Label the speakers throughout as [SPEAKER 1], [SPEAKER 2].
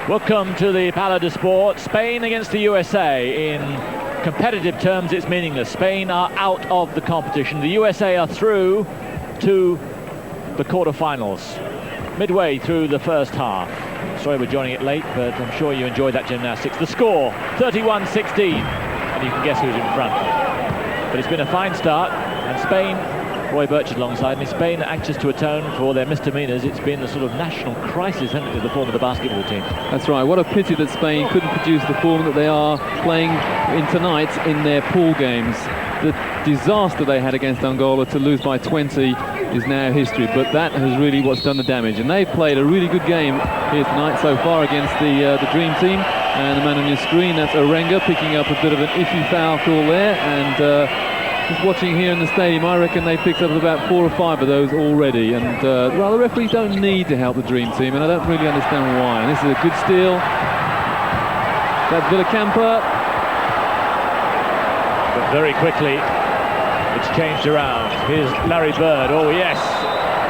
[SPEAKER 1] Welcome to the Palais de Sport. Spain against the USA. In competitive terms, it's meaningless. Spain are out of the competition. The USA are through to the quarterfinals, midway through the first half. Sorry we're joining it late, but I'm sure you enjoyed that gymnastics. The score, 31-16, and you can guess who's in front. But it's been a fine start, and Spain, Roy Burchard alongside me, Spain anxious to atone for their misdemeanors. It's been the sort of national crisis, hasn't it, the form of the basketball team?
[SPEAKER 2] That's right. What a pity that Spain couldn't produce the form that they are playing in tonight in their pool games. The disaster they had against Angola to lose by 20 is now history, but that has really what's done the damage. And they've played a really good game here tonight so far against the Dream Team. And the man on your screen, that's Orenga, picking up a bit of an iffy foul call there. And just watching here in the stadium, I reckon they picked up about 4 or 5 of those already. And well, the referees don't need to help the Dream Team, and I don't really understand why. And this is a good steal. That's Villacampa.
[SPEAKER 1] But very quickly, it's changed around. Here's Larry Bird. Oh yes,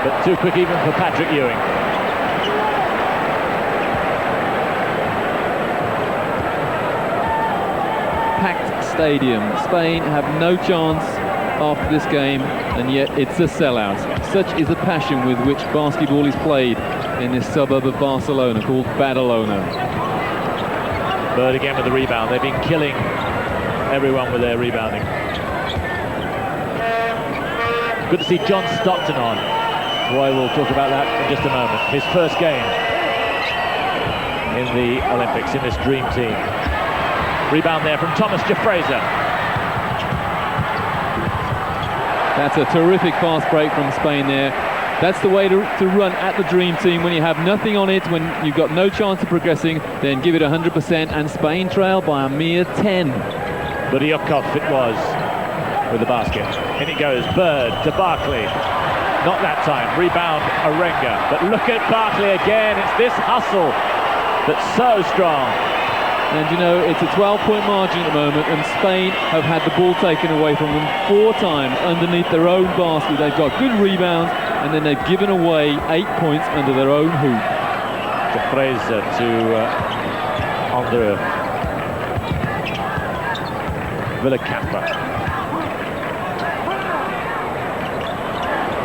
[SPEAKER 1] but too quick even for Patrick Ewing.
[SPEAKER 2] Packed stadium. Spain have no chance after this game, and yet it's a sellout. Such is the passion with which basketball is played in this suburb of Barcelona called Badalona.
[SPEAKER 1] Bird again with the rebound. They've been killing everyone with their rebounding. Good to see John Stockton on. Roy will talk about that in just a moment. His first game in the Olympics in this Dream Team. Rebound there from Thomas Jeffraser.
[SPEAKER 2] That's a terrific fast break from Spain there. That's the way to run at the Dream Team. When you have nothing on it, when you've got no chance of progressing, then give it 100%, and Spain trail by a mere 10.
[SPEAKER 1] Budyukov it was with the basket. In it goes, Bird to Barkley. Not that time. Rebound, Orenga. But look at Barkley again. It's this hustle that's so strong.
[SPEAKER 2] And you know, it's a 12-point margin at the moment, and Spain have had the ball taken away from them 4 times underneath their own basket. They've got good rebounds, and then they've given away 8 points under their own hoop.
[SPEAKER 1] Jeffraser to Andrew. Villacampa.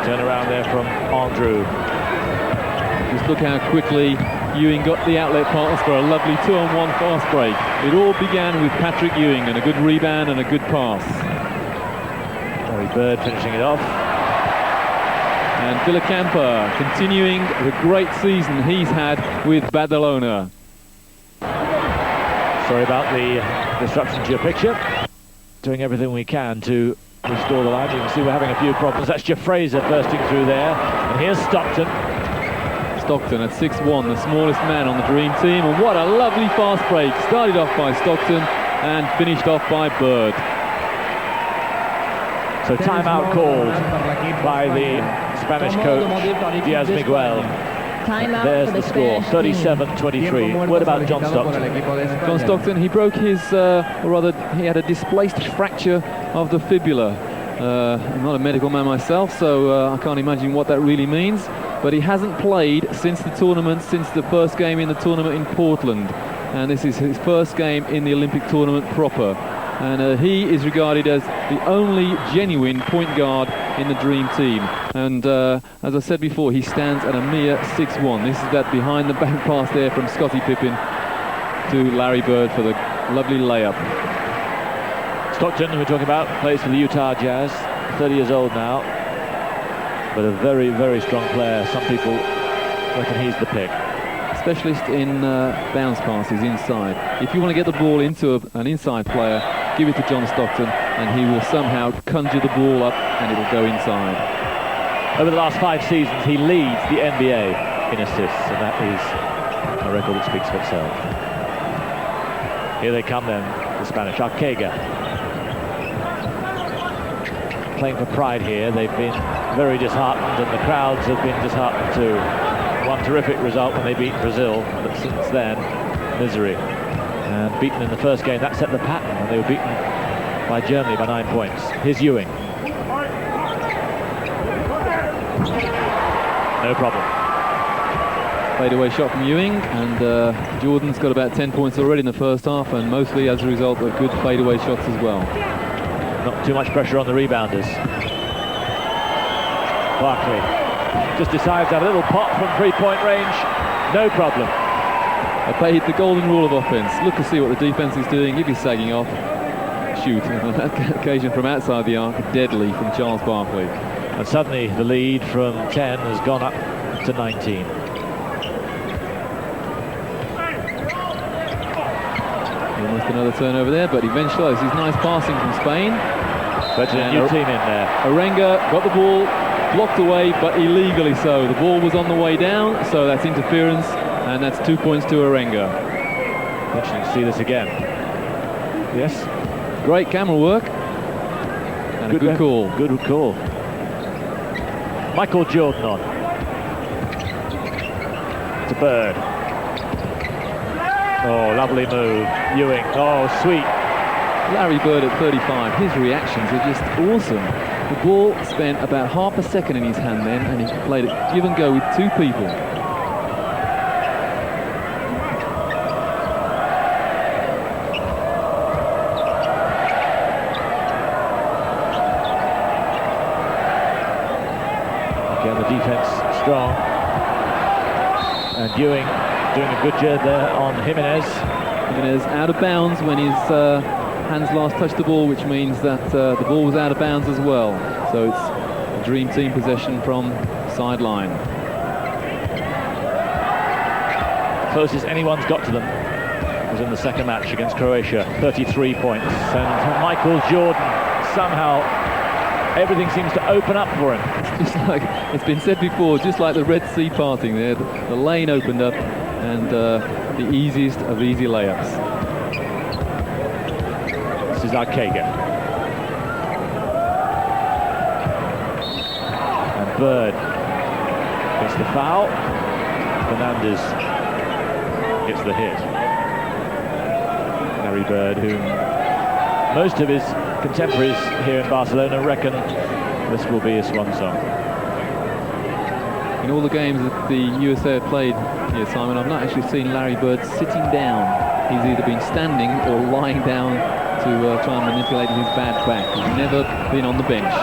[SPEAKER 1] Turn around there from Andrew.
[SPEAKER 2] Just look how quickly Ewing got the outlet pass for a lovely 2-on-1 fast break. It all began with Patrick Ewing and a good rebound and a good pass.
[SPEAKER 1] Larry Bird finishing it off.
[SPEAKER 2] And Villacampa continuing the great season he's had with Badalona.
[SPEAKER 1] Sorry about the disruption to your picture. Doing everything we can to restore the line. You can see we're having a few problems. That's Jeffraser bursting through there. And here's Stockton.
[SPEAKER 2] Stockton at 6'1", the smallest man on the Dream Team, and what a lovely fast break. Started off by Stockton and finished off by Bird.
[SPEAKER 1] So timeout called by the Spanish coach, Diaz Miguel. There's the score, 37-23. Word about John Stockton.
[SPEAKER 2] John Stockton, he broke his, or rather, he had a displaced fracture of the fibula. I'm not a medical man myself, so I can't imagine what that really means. But he hasn't played since the tournament, since the first game in the tournament in Portland. And this is his first game in the Olympic tournament proper. And he is regarded as the only genuine point guard in the Dream Team. And as I said before, he stands at a mere 6'1". This is that behind the back pass there from Scottie Pippen to Larry Bird for the lovely layup.
[SPEAKER 1] Stockton, we're talking about, plays for the Utah Jazz, 30 years old now, but a very, very strong player. Some people reckon he's the pick.
[SPEAKER 2] Specialist in bounce passes inside. If you want to get the ball into an inside player, give it to John Stockton, and he will somehow conjure the ball up, and it'll go inside.
[SPEAKER 1] Over the last 5 seasons, he leads the NBA in assists, and that is a record that speaks for itself. Here they come then, the Spanish. Arquega. Playing for pride here. They've been very disheartened, and the crowds have been disheartened too. One terrific result when they beat Brazil, but since then, misery. And beaten in the first game, that set the pattern, and they were beaten by Germany by 9 points. Here's Ewing. No problem.
[SPEAKER 2] fadeaway shot from Ewing, and Jordan's got about 10 points already in the first half, and mostly as a result of good fadeaway shots as well.
[SPEAKER 1] Not too much pressure on the rebounders. Barkley just decides to have a little pop from three-point range. No problem.
[SPEAKER 2] Obeyed the golden rule of offense. Look to see what the defense is doing. If he's sagging off, shoot. And on that occasion from outside the arc, deadly from Charles Barkley.
[SPEAKER 1] And suddenly the lead from 10 has gone up to 19.
[SPEAKER 2] Almost another turnover there, but eventually this is nice passing from Spain.
[SPEAKER 1] But a new team in there.
[SPEAKER 2] Arenga got the ball, blocked away, but illegally so. The ball was on the way down, so that's interference, and that's 2 points to Arenga.
[SPEAKER 1] Interesting to see this again. Yes.
[SPEAKER 2] Great camera work. And a good call.
[SPEAKER 1] Good call. Michael Jordan on. To Bird. Oh, lovely move. Ewing. Oh, sweet.
[SPEAKER 2] Larry Bird at 35. His reactions are just awesome. The ball spent about half a second in his hand then, and he played it give and go with two people.
[SPEAKER 1] Again, the defense strong. And Ewing doing a good job there on Jimenez.
[SPEAKER 2] Jimenez out of bounds when his hands last touched the ball, which means that the ball was out of bounds as well. So it's a dream team possession from sideline.
[SPEAKER 1] Closest anyone's got to them was in the second match against Croatia, 33 points. And Michael Jordan, somehow everything seems to open up for him.
[SPEAKER 2] It's just like it's been said before, just like the Red Sea parting there. The lane opened up, and the easiest of easy layups.
[SPEAKER 1] This is Arcega. And Bird gets the foul. Fernandez gets the hit. Larry Bird, whom most of his contemporaries here in Barcelona reckon this will be a swan song.
[SPEAKER 2] In all the games that the USA have played here, Simon, I've not actually seen Larry Bird sitting down. He's either been standing or lying down to try and manipulate his bad back. He's never been on the bench.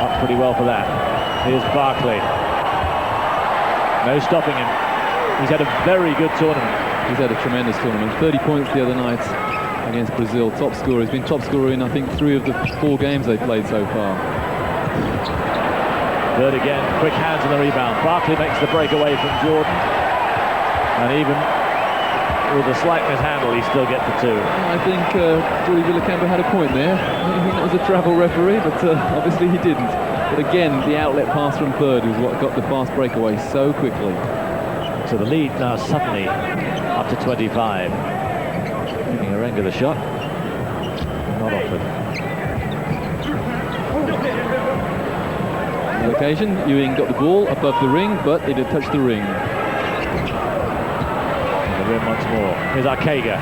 [SPEAKER 1] Up pretty well for that. Here's Barkley. No stopping him. He's had a very good tournament.
[SPEAKER 2] He's had a tremendous tournament. 30 points the other night against Brazil. Top scorer. He's been top scorer in, I think, 3 of the 4 games they've played so far.
[SPEAKER 1] Bird again, quick hands on the rebound. Barkley makes the break away from Jordan. And even with a slight mishandle, he still gets the 2.
[SPEAKER 2] I think Geordie Villacampa had a point there. I think that was a travel referee, but obviously he didn't. But again, the outlet pass from Bird was what got the fast breakaway so quickly.
[SPEAKER 1] So the lead now suddenly up to 25. Giving Arenga the shot. Not offered.
[SPEAKER 2] On the occasion, Ewing got the ball above the ring, but it had touched the ring.
[SPEAKER 1] The rim once more. Here's Arcega.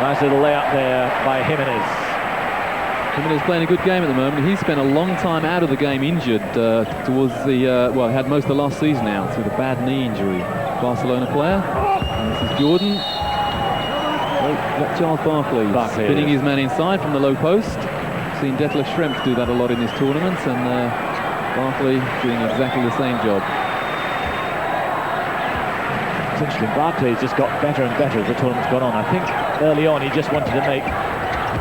[SPEAKER 1] Nice little layup there by Jimenez.
[SPEAKER 2] Jimenez playing a good game at the moment. He's spent a long time out of the game injured towards the, well, he had most of last season out with a bad knee injury. Barcelona player. And this is Jordan. Charles Barkley spinning his man inside from the low post. Seen Detlef Schrempf do that a lot in this tournament, and Barkley doing exactly the same job.
[SPEAKER 1] It's interesting, Barkley's just got better and better as the tournament's gone on. I think early on he just wanted to make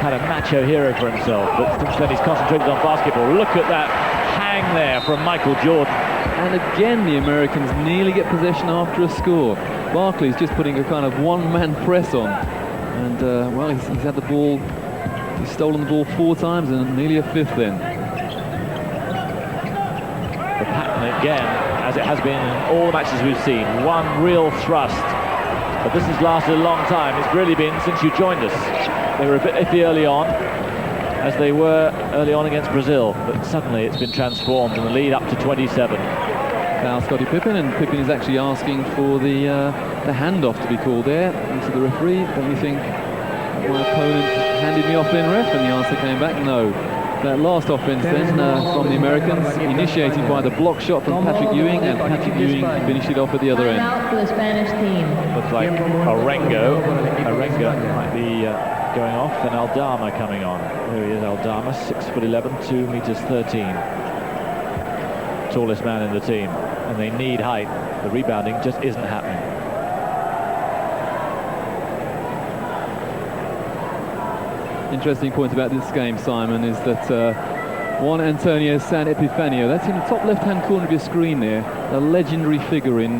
[SPEAKER 1] kind of macho hero for himself, but since then he's concentrated on basketball. Look at that hang there from Michael Jordan.
[SPEAKER 2] And again, the Americans nearly get possession after a score. Barkley's just putting a kind of one-man press on. And, well, he's had the ball, he's stolen the ball 4 times and nearly a 5th then.
[SPEAKER 1] The pattern again, as it has been in all the matches we've seen. One real thrust. But this has lasted a long time. It's really been since you joined us. They were a bit iffy early on, as they were early on against Brazil. But suddenly it's been transformed and the lead up to 27.
[SPEAKER 2] Now Scottie Pippen, and Pippen is actually asking for the handoff to be called there into the referee. Don't you think my opponent handed me off then, ref? And the answer came back, no. That last offence then from the Americans, initiated by the block shot from Patrick Ewing, and Patrick Ewing finished it off at the other end.
[SPEAKER 3] Out for the Spanish team.
[SPEAKER 1] Looks like Arenga might be going off, and Aldama coming on. Here he is, Aldama, 6'11", 2 meters 13. Tallest man in the team, and they need height. The rebounding just isn't happening.
[SPEAKER 2] Interesting point about this game, Simon, is that Juan Antonio San Epifanio, that's in the top left-hand corner of your screen there, a legendary figure in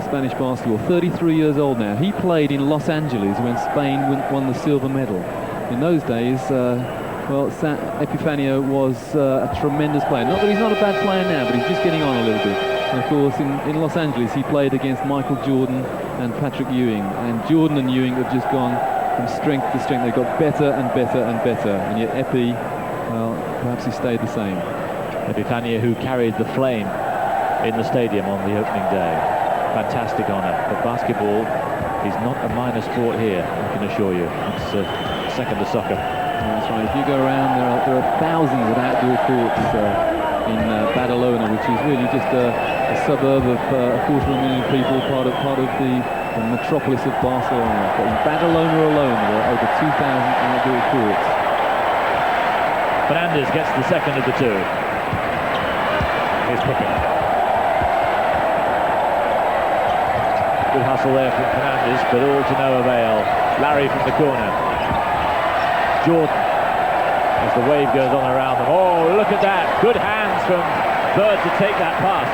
[SPEAKER 2] Spanish basketball, 33 years old now. He played in Los Angeles when Spain won the silver medal. In those days, well, San Epifanio was a tremendous player. Not that he's not a bad player now, but he's just getting on a little bit. And of course, in Los Angeles, he played against Michael Jordan and Patrick Ewing. And Jordan and Ewing have just gone from strength to strength. They've got better and better and better. And yet Epi, well, perhaps he stayed the same.
[SPEAKER 1] Epifanio, who carried the flame in the stadium on the opening day. Fantastic honour. But basketball is not a minor sport here, I can assure you. It's second to soccer.
[SPEAKER 2] That's right. If you go around, there are thousands of outdoor courts in Badalona, which is really just a suburb of 250,000 people, part of the metropolis of Barcelona. But in Badalona alone, there are over 2,000 outdoor courts.
[SPEAKER 1] Fernandez gets the second of the two. Here's Pippen. Good hustle there from Fernandez, but all to no avail. Larry from the corner. Jordan, as the wave goes on around them. Oh, look at that. Good hands from Bird to take that pass.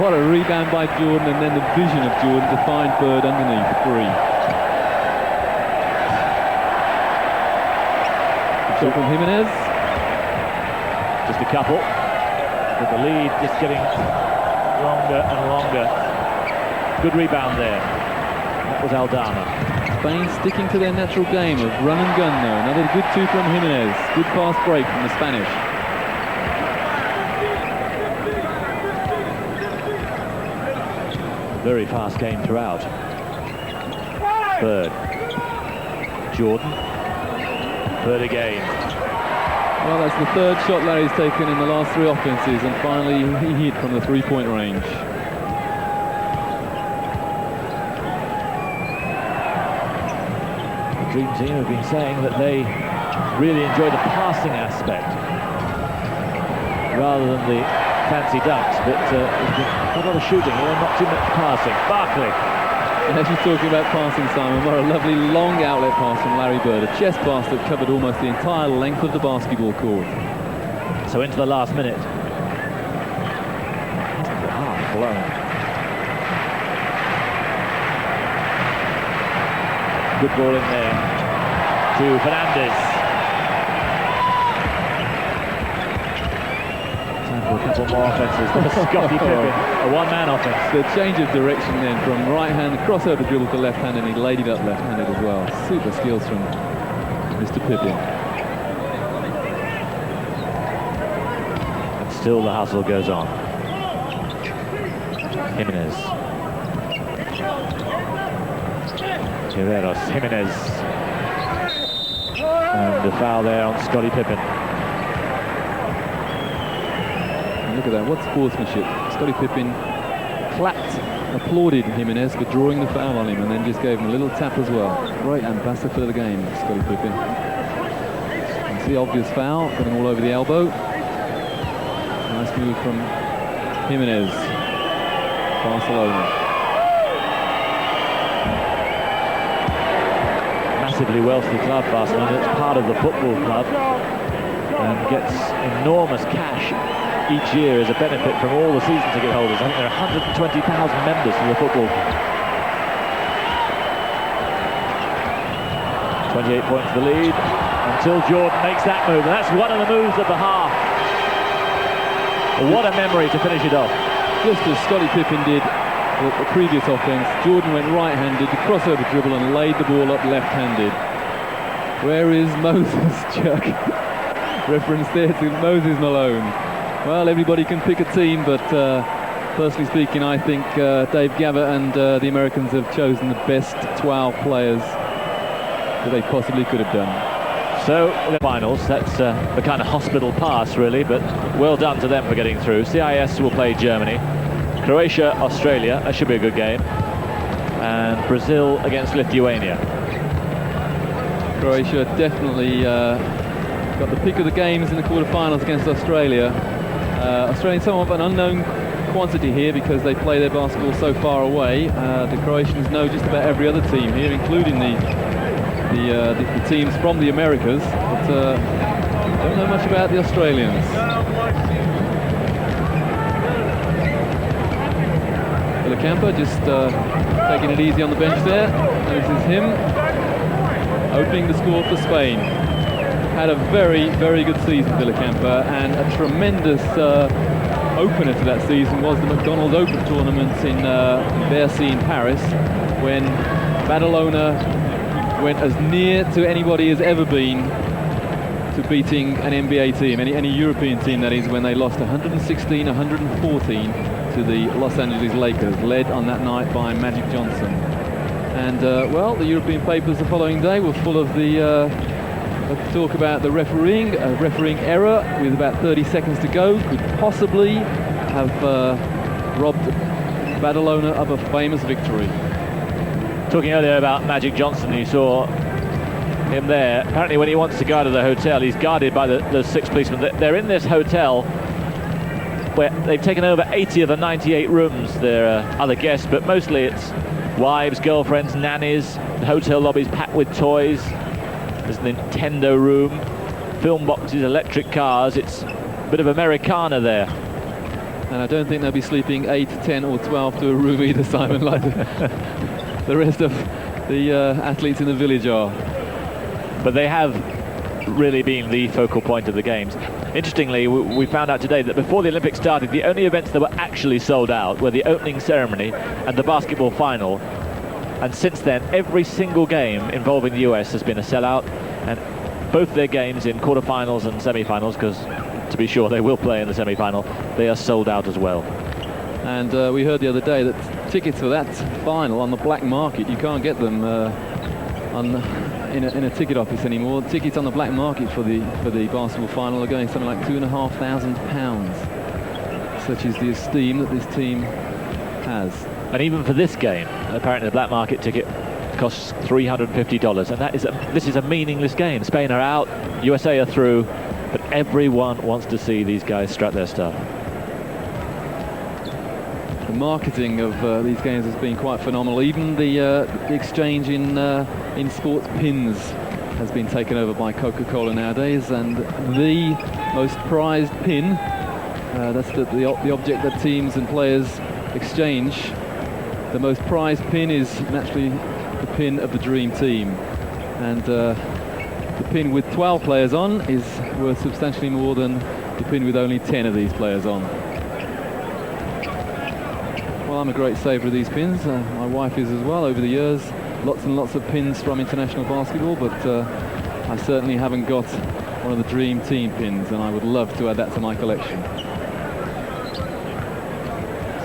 [SPEAKER 2] What a rebound by Jordan, and then the vision of Jordan to find Bird underneath the three. Shot from Jimenez.
[SPEAKER 1] Just a couple. But the lead just getting longer and longer. Good rebound there. That was Aldama.
[SPEAKER 2] Spain sticking to their natural game of run and gun though. Another good two from Jimenez. Good fast break from the Spanish.
[SPEAKER 1] Very fast game throughout. Bird. Jordan. Bird again.
[SPEAKER 2] Well, that's the third shot Larry's taken in the last three offences, and finally he hit from the three-point range.
[SPEAKER 1] The Dream Team have been saying that they really enjoy the passing aspect rather than the fancy dunks, but there's been a lot of shooting and not too much passing. Barkley.
[SPEAKER 2] And as you're talking about passing, Simon, what a lovely long outlet pass from Larry Bird, a chest pass that covered almost the entire length of the basketball court.
[SPEAKER 1] So into the last minute. Half blown. Good ball in there to Fernandez. A couple more offences. Scottie Pippen, a one-man offense.
[SPEAKER 2] The change of direction then from right-hand crossover dribble to left-hand, and he laid it up left-handed as well. Super skills from Mr. Pippen.
[SPEAKER 1] And still the hustle goes on. Jimenez. Chiveros, Jimenez. And the foul there on Scottie Pippen.
[SPEAKER 2] Look at that, what sportsmanship. Scottie Pippen applauded Jimenez for drawing the foul on him, and then just gave him a little tap as well. Great ambassador for the game, Scottie Pippen. It's the obvious foul, getting all over the elbow. Nice move from Jimenez. Barcelona.
[SPEAKER 1] Massively wealthy club, Barcelona. It's part of the football club and gets enormous cash each year as a benefit from all the season ticket holders. I think there are 120,000 members of the football club. 28 points the lead until Jordan makes that move, and that's one of the moves of the half. What a memory to finish it off.
[SPEAKER 2] Just as Scottie Pippen did the previous offense, Jordan went right-handed, the crossover dribble, and laid the ball up left-handed. Where is Moses, Chuck? Reference there to Moses Malone. Well, everybody can pick a team, but personally speaking, I think Dave Gabbert and the Americans have chosen the best 12 players that they possibly could have done.
[SPEAKER 1] So, the finals, that's the kind of hospital pass, really, but well done to them for getting through. CIS will play Germany. Croatia, Australia, that should be a good game. And Brazil against Lithuania.
[SPEAKER 2] Croatia definitely got the pick of the games in the quarterfinals against Australia. Australia somewhat of an unknown quantity here because they play their basketball so far away. The Croatians know just about every other team here, including the teams from the Americas, but don't know much about the Australians. Villacampa just taking it easy on the bench there. This is him opening the score for Spain. Had a very, very good season, Villacampa, and a tremendous opener to that season was the McDonald's Open tournament in Bercy in Paris, when Badalona went as near to anybody has ever been to beating an NBA team, any European team that is, when they lost 116-114 to the Los Angeles Lakers, led on that night by Magic Johnson. And well, the European papers the following day were full of the talk about the refereeing error with about 30 seconds to go could possibly have robbed Badalona of a famous victory.
[SPEAKER 1] Talking earlier about Magic Johnson, you saw him there. Apparently when he wants to go out of the hotel, he's guarded by the 6 policemen. They're in this hotel where they've taken over 80 of the 98 rooms. There are other guests, but mostly it's wives, girlfriends, nannies. The hotel lobby's packed with toys. There's the Nintendo room, film boxes, electric cars. It's a bit of Americana there.
[SPEAKER 2] And I don't think they'll be sleeping 8, 10 or 12 to a room either, Simon, like the rest of the athletes in the village are.
[SPEAKER 1] But they have really been the focal point of the games. Interestingly, we found out today that before the Olympics started, the only events that were actually sold out were the opening ceremony and the basketball final. And since then, every single game involving the US has been a sellout, and both their games in quarterfinals and semi-finals, because to be sure they will play in the semi-final, they are sold out as well.
[SPEAKER 2] And we heard the other day that tickets for that final on the black market, you can't get them in a ticket office anymore. Tickets on the black market for the basketball final are going something like £2,500. Such is the esteem that this team has.
[SPEAKER 1] And even for this game, apparently the black market ticket costs $350, and this is a meaningless game. Spain are out, USA are through, but everyone wants to see these guys strut their stuff.
[SPEAKER 2] The marketing of these games has been quite phenomenal. Even the exchange in sports pins has been taken over by Coca-Cola nowadays, and the most prized pin, that's the object that teams and players exchange. The most prized pin is naturally the pin of the Dream Team, and the pin with 12 players on is worth substantially more than the pin with only 10 of these players on. Well, I'm a great saver of these pins. My wife is as well over the years. Lots and lots of pins from international basketball, but I certainly haven't got one of the Dream Team pins, and I would love to add that to my collection.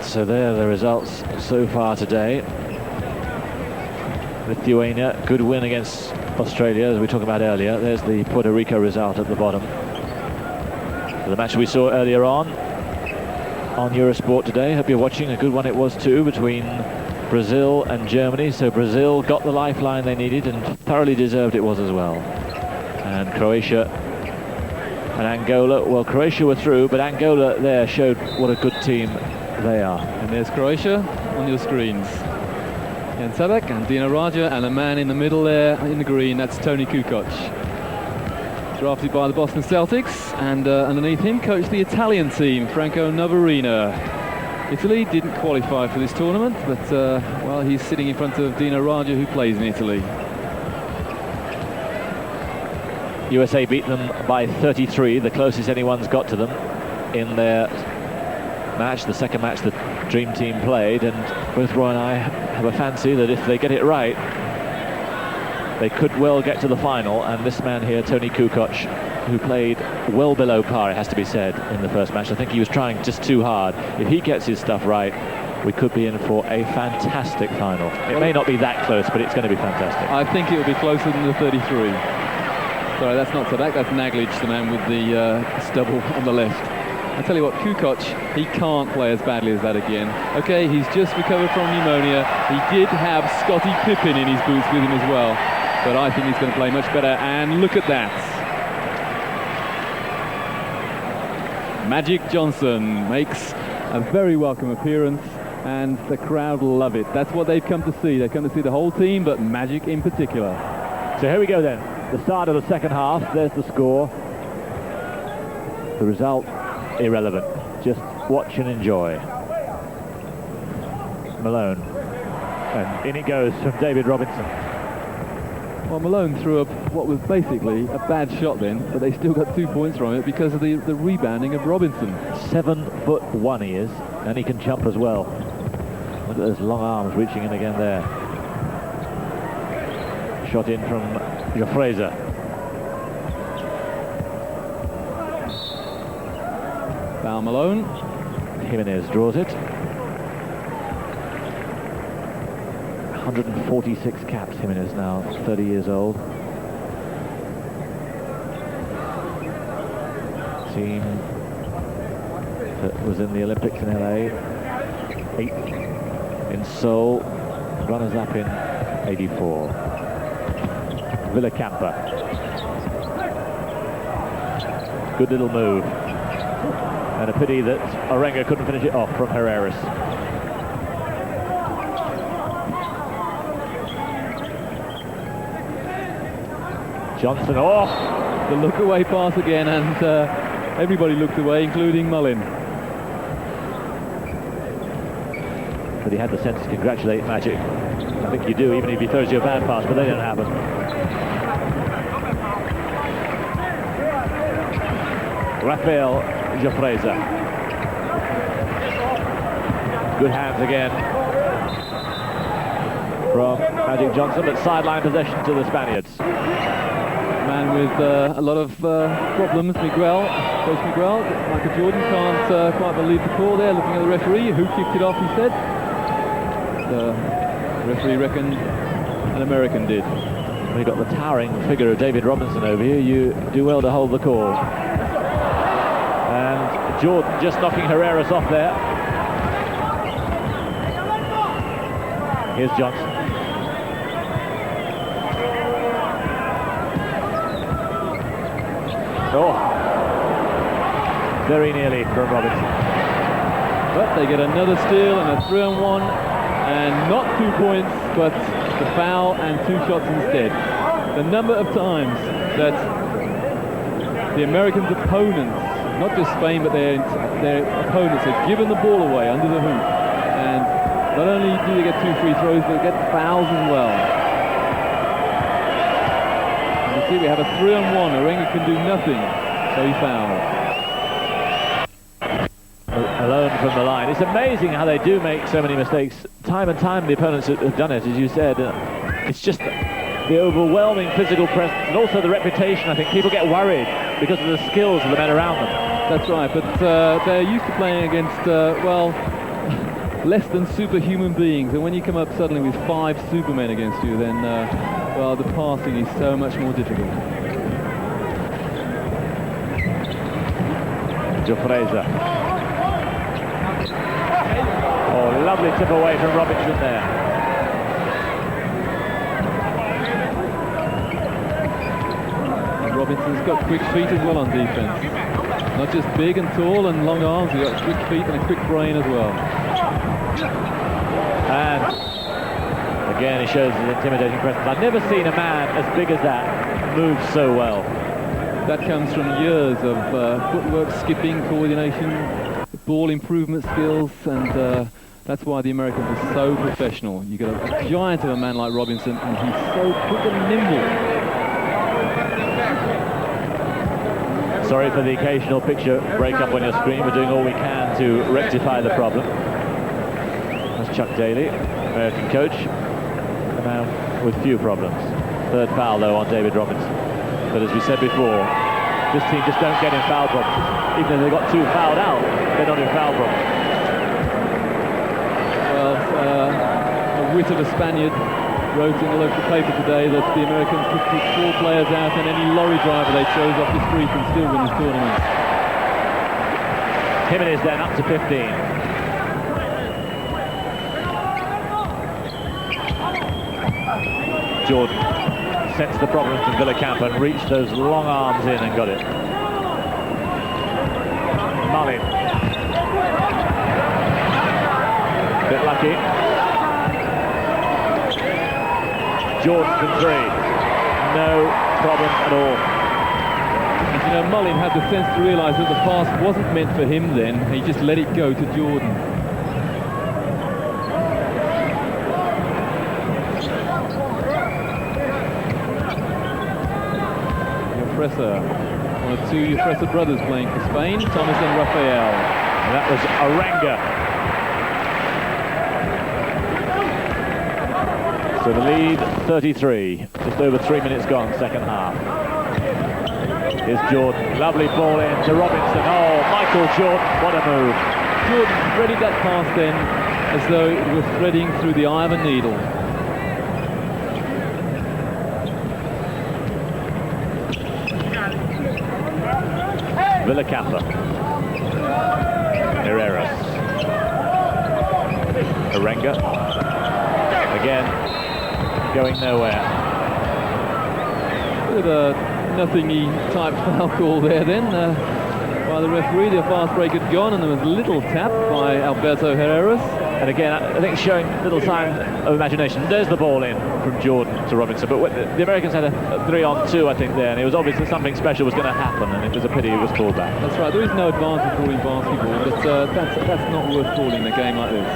[SPEAKER 1] So there are the results so far today. Lithuania, good win against Australia, as we talked about earlier. There's the Puerto Rico result at the bottom. The match we saw earlier on Eurosport today, hope you're watching, a good one it was too, between Brazil and Germany. So Brazil got the lifeline they needed, and thoroughly deserved it was as well. And Croatia and Angola, well, Croatia were through, but Angola there showed what a good team they are.
[SPEAKER 2] And there's Croatia on your screens. Jan Sabek and Dino Raja, and a man in the middle there in the green, that's Toni Kukoc. Drafted by the Boston Celtics, and underneath him coached the Italian team, Franco Novarina. Italy didn't qualify for this tournament, but well, he's sitting in front of Dino Raja, who plays in Italy.
[SPEAKER 1] USA beat them by 33, the closest anyone's got to them in their match, the second match the Dream Team played, and both Roy and I have a fancy that if they get it right, they could well get to the final. And this man here, Toni Kukoc, who played well below par, it has to be said, in the first match. I think he was trying just too hard. If he gets his stuff right, we could be in for a fantastic final. It may not be that close, but it's going to be fantastic.
[SPEAKER 2] I think it will be closer than the 33. Sorry, that's not Sadak, that's Naglic, the man with the stubble on the left. I tell you what, Kukoc, he can't play as badly as that again. Okay, he's just recovered from pneumonia. He did have Scottie Pippen in his boots with him as well. But I think he's going to play much better. And look at that. Magic Johnson makes a very welcome appearance, and the crowd love it. That's what they've come to see. They've come to see the whole team, but Magic in particular.
[SPEAKER 1] So here we go then. The start of the second half. There's the score. The result, irrelevant. Just watch and enjoy. Malone. And in it goes from David Robinson.
[SPEAKER 2] Well, Malone threw up what was basically a bad shot then, but they still got 2 points from it because of the rebounding of Robinson.
[SPEAKER 1] 7'1" he is, and he can jump as well. Look at those long arms reaching in again there. Shot in from Fraser.
[SPEAKER 2] Foul Malone.
[SPEAKER 1] Jimenez draws it. 146 caps, Jimenez now, 30 years old. Team that was in the Olympics in LA, 8th in Seoul, runners-up in 84. Villacampa. Good little move. And a pity that Orenga couldn't finish it off from Herreras. Johnson,
[SPEAKER 2] the look-away pass again, and everybody looked away, including Mullin.
[SPEAKER 1] But he had the sense to congratulate Magic. I think you do, even if he throws you a bad pass, but they don't happen. Rafael Jofreza. Good hands again from Magic Johnson, but sideline possession to the Spaniards.
[SPEAKER 2] Man with a lot of problems, Miguel, Coach Miguel. Michael Jordan can't quite believe the call there, looking at the referee. Who kicked it off, he said. The referee reckoned an American did.
[SPEAKER 1] We've got the towering figure of David Robinson over here. You do well to hold the call. And Jordan just knocking Herreras off there. Here's Johnson. Oh, very nearly from Robinson.
[SPEAKER 2] But they get another steal and a 3-on-1, and not 2 points, but the foul and 2 shots instead. The number of times that the Americans' opponents, not just Spain, but their opponents, have given the ball away under the hoop, and not only do they get 2 free throws, but they get fouls as well. See, we have a 3-on-1. Orenga can do nothing, so he fouled.
[SPEAKER 1] Alone from the line. It's amazing how they do make so many mistakes. Time and time the opponents have done it, as you said. It's just the overwhelming physical presence and also the reputation. I think people get worried because of the skills of the men around them.
[SPEAKER 2] That's right, but they're used to playing against, well, less than superhuman beings. And when you come up suddenly with 5 supermen against you, then... well, the passing is so much more difficult.
[SPEAKER 1] Jofreza. Oh, lovely tip away from Robinson there.
[SPEAKER 2] And Robinson's got quick feet as well on defense. Not just big and tall and long arms, he's got quick feet and a quick brain as well.
[SPEAKER 1] And again, he shows his intimidating presence. I've never seen a man as big as that move so well.
[SPEAKER 2] That comes from years of footwork, skipping, coordination, ball improvement skills, and that's why the Americans are so professional. You've got a giant of a man like Robinson, and he's so quick and nimble.
[SPEAKER 1] Sorry for the occasional picture break-up on your screen. We're doing all we can to rectify the problem. That's Chuck Daly, American coach. A man with few problems. 3rd foul though on David Robinson. But as we said before, this team just don't get in foul problems. Even though they got 2 fouled out, they're not in foul problems.
[SPEAKER 2] Well, a wit of a Spaniard wrote in the local paper today that the Americans could put 4 players out and any lorry driver they chose off the street and still win this tournament.
[SPEAKER 1] Jimenez then up to 15. Jordan sensed the problems from Villacampa and reached those long arms in and got it. Mullin. Bit lucky. Jordan from 3. No problem at all.
[SPEAKER 2] And, you know, Mullin had the sense to realise that the pass wasn't meant for him then. He just let it go to Jordan. Jofresa, one of 2 Jofresa brothers playing for Spain, Thomas and Rafael.
[SPEAKER 1] And that was Arenga. So the lead, 33. Just over 3 minutes gone, second half. Here's Jordan. Lovely ball in to Robinson. Oh, Michael Jordan, what a move.
[SPEAKER 2] Jordan threaded that pass then as though it was threading through the eye of a needle.
[SPEAKER 1] Villacampa. Herreras. Arenga. Again, going nowhere.
[SPEAKER 2] Bit of a nothingy type foul call there then by the referee. The fast break had gone and there was a little tap by Alberto Herreras.
[SPEAKER 1] And again, I think showing little sign of imagination. There's the ball in from Jordan to Robinson, but the Americans had a 3-on-2, I think, there, and it was obvious that something special was going to happen, and it was a pity it was called back.
[SPEAKER 2] That's right. There is no advantage calling basketball, but that's not worth calling in a game like this.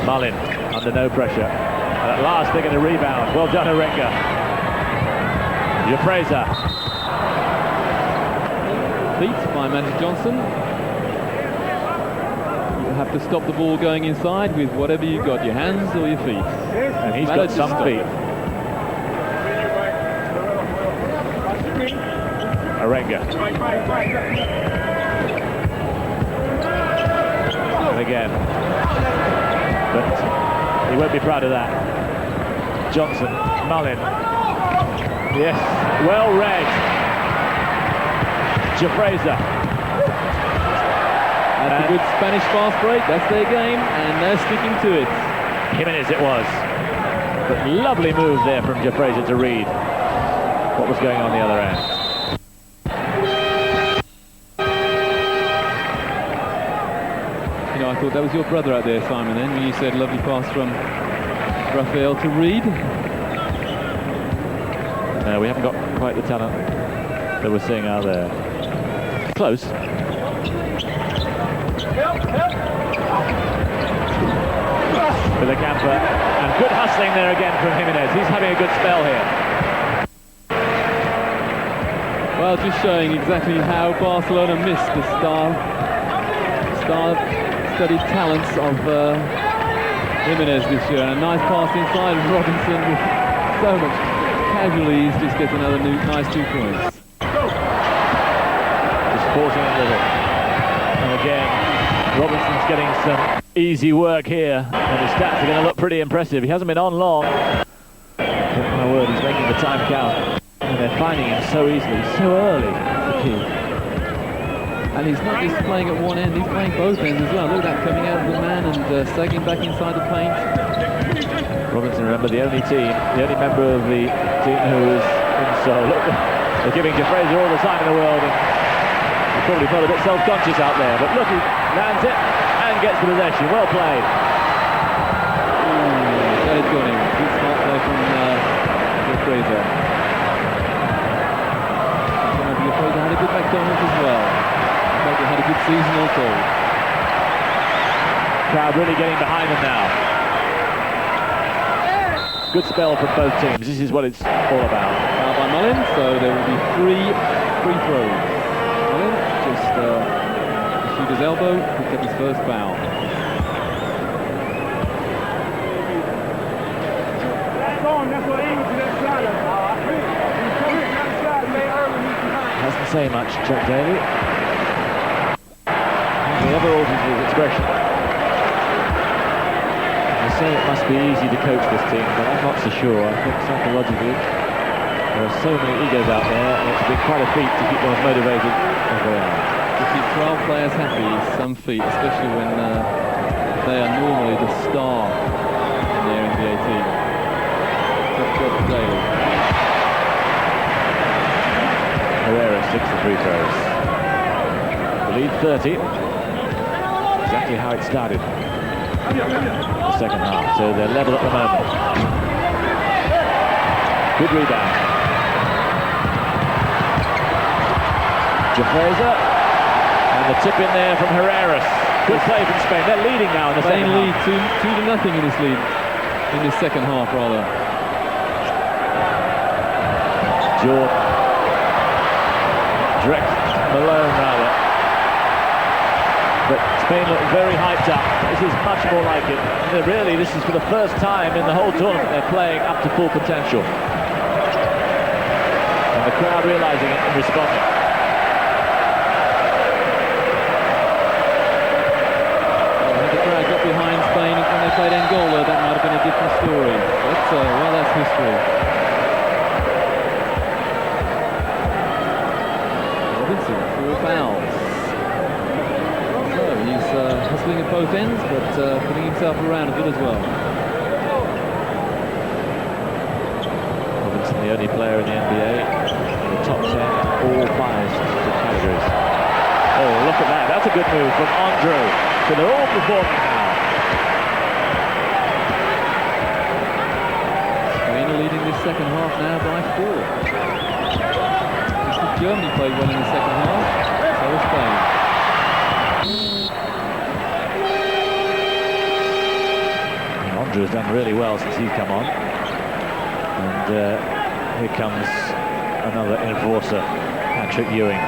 [SPEAKER 1] Mullin under no pressure. And at last they're going to rebound. Well done, Arenga. Jofresa.
[SPEAKER 2] Beat by Magic Johnson. You have to stop the ball going inside with whatever you've got, your hands or your feet.
[SPEAKER 1] And he's got some feet. Arenga. And again. But he won't be proud of that. Johnson, Mullin. Yes, well read. Jofresa.
[SPEAKER 2] That's a good Spanish fast break. That's their game, and they're sticking to it.
[SPEAKER 1] Jimenez it was. But lovely move there from Jofresa to read what was going on the other end.
[SPEAKER 2] You know, I thought that was your brother out there, Simon, then, when you said lovely pass from Rafael to Reed.
[SPEAKER 1] No, we haven't got quite the talent that we're seeing out there. Close. Villacampa, and good hustling there again from Jimenez. He's having a good spell here.
[SPEAKER 2] Well, just showing exactly how Barcelona missed the star-studded talents of Jimenez this year. And a nice pass inside, and Robinson with so much casual ease just gets another nice 2 points.
[SPEAKER 1] Just forcing it a little. And again, Robinson's getting some easy work here, and his stats are going to look pretty impressive. He hasn't been on long. My word, he's making the time count. And they're finding him so easily, so early. That's the key.
[SPEAKER 2] And he's not just playing at one end, he's playing both ends as well. Look at that, coming out of the man and sagging back inside the paint.
[SPEAKER 1] Robinson, remember, the only member of the team who is in Seoul. Look, they're giving Jofresa all the time in the world, and he probably felt a bit self-conscious out there. But look, he lands it and gets the possession. Well played.
[SPEAKER 2] That has got him. Good smart play from Jofresa. Jofresa had a good McDonald's as well. He had a good season also.
[SPEAKER 1] Crowd really getting behind them now. Good spell from both teams. This is what it's all about.
[SPEAKER 2] Foul by Mullin, so there will be 3 free throws. Mullin just shoot his elbow, picked up his first foul.
[SPEAKER 1] Doesn't say much, Chuck Daly. He never alters his expression. The say it must be easy to coach this team, but I'm not so sure. I think psychologically there are so many egos out there, and it's been quite a feat to keep them as motivated as they are.
[SPEAKER 2] To keep 12 players happy is some feat, especially when they are normally the star in their NBA team. Tough job for Daly.
[SPEAKER 1] Herrera 6 free throws. The lead 30. Exactly how it started. The second half. So they're level at the moment. Good rebound. Jafreza. And the tip in there from Herrera. Good play from Spain. They're leading now in the second
[SPEAKER 2] lead
[SPEAKER 1] half.
[SPEAKER 2] 2-0 in this lead. In this second half, rather.
[SPEAKER 1] Jordan. Direct Malone, rather. But Spain look very hyped up. This is much more like it. Really, this is for the first time in the whole tournament they're playing up to full potential. And the crowd realising it and responding.
[SPEAKER 2] Had the crowd got behind Spain when they played Angola, that might have been a different story. But, well, that's history. Robinson, 4 fouls. So he's hustling at both ends, but putting himself around a bit as well.
[SPEAKER 1] Robinson, the only player in the NBA in the top 10 all 5 categories. Oh, look at that. That's a good move from Andrew. So they're all performing now.
[SPEAKER 2] Spain are leading this second half now by 4. Germany played well in the second half, so is Spain.
[SPEAKER 1] Andrew has done really well since he's come on. And here comes another enforcer, Patrick Ewing.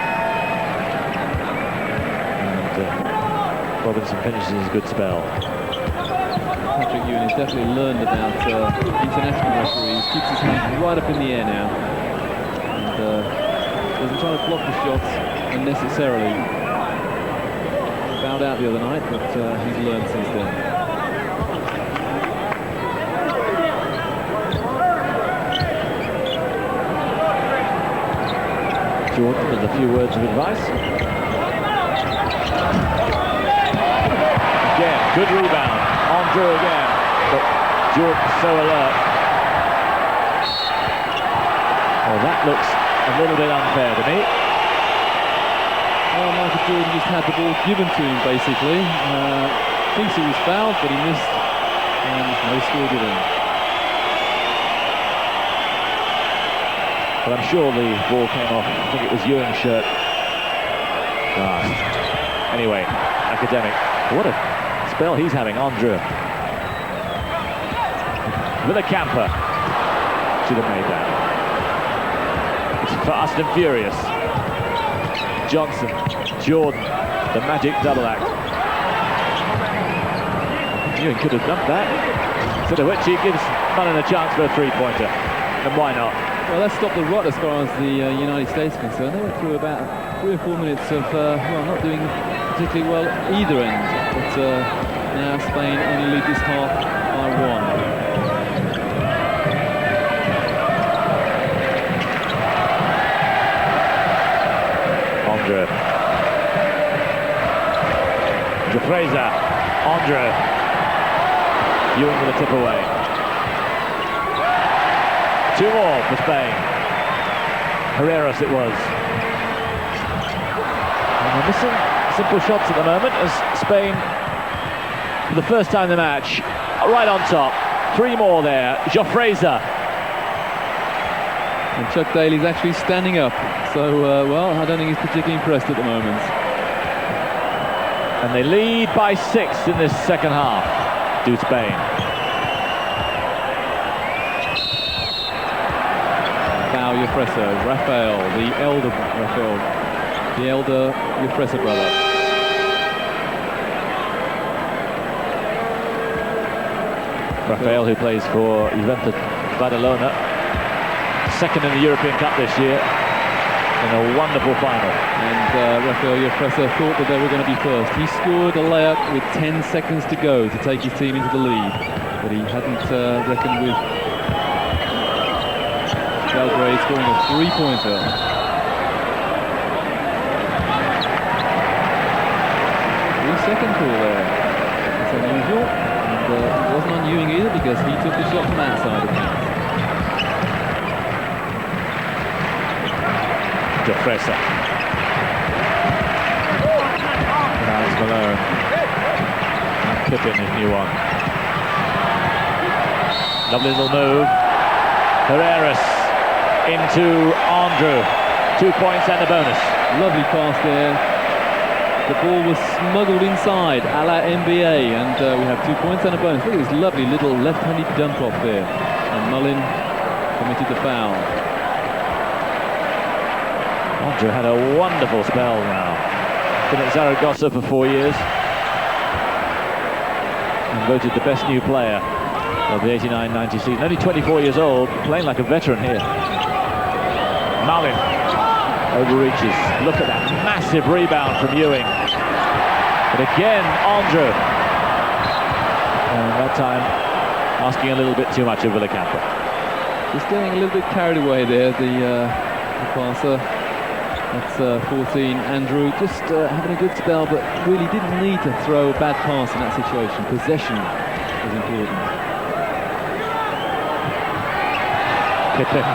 [SPEAKER 1] And Robinson finishes his good spell.
[SPEAKER 2] Patrick Ewing has definitely learned about international referees. Keeps his hands right up in the air now. And doesn't try to block the shots unnecessarily. Fouled out the other night, but he's learned since then.
[SPEAKER 1] Jordan with a few words of advice. Again, good rebound. Andrew again, but Jordan so alert. Oh, that looks a little bit unfair to me.
[SPEAKER 2] Well, Michael Jordan just had the ball given to him, basically. Thinks he was fouled, but he missed, and no score given.
[SPEAKER 1] But I'm sure the ball came off. I think it was Ewing's shirt. Anyway, academic. What a spell he's having, Andrew. Villacampa should have made that. It's fast and furious. Johnson, Jordan, the magic double act. Ewing could have done that. So to which he gives Mullen a chance for a three-pointer. And why not?
[SPEAKER 2] Well, let's stop the rot as far as the United States is concerned. They went through about 3 or 4 minutes of, well, not doing particularly well either end. But now Spain only lead this half by 1. Andre. Jafreza. Andre. Ewing with a tip away. 2 more for Spain. Herreras it was. And they're missing simple shots at the moment as Spain, for the first time in the match, right on top. 3 more there. Jafreza. And Chuck Daly's actually standing up. So, well, I don't think he's particularly impressed at the moment.
[SPEAKER 1] And they lead by 6 in this second half to Spain.
[SPEAKER 2] Jafreza, Rafael, the elder Jafreza brother. Rafael, who plays for Juventus Badalona, second in the European Cup this year, in a wonderful final. And Rafael Jafreza thought that they were going to be first. He scored a layup with 10 seconds to go to take his team into the lead. but he hadn't reckoned with Belgrade scoring a three-pointer. Second call there. That's unusual. And it wasn't on Ewing either because he took the shot from outside of him.
[SPEAKER 1] Jofresa. Now it's Malone. And Pippin is new one. Lovely little move. Herreras into Andrew. 2 points and a bonus.
[SPEAKER 2] Lovely pass there. The ball was smuggled inside, a la NBA, and we have 2 points and a bonus. Look at this lovely little left-handed dump off there. And Mullin committed the foul.
[SPEAKER 1] Andrew had a wonderful spell now. Been at Zaragoza for 4 years. And voted the best new player of the 89-90 season. Only 24 years old, playing like a veteran here. Mullin overreaches. Look at that massive rebound from Ewing. But again, Andrew. And that time, asking a little bit too much of Villacampa.
[SPEAKER 2] Just getting a little bit carried away there, the passer. That's 14. Andrew just having a good spell, but really didn't need to throw a bad pass in that situation. Possession was important.
[SPEAKER 1] Pippin.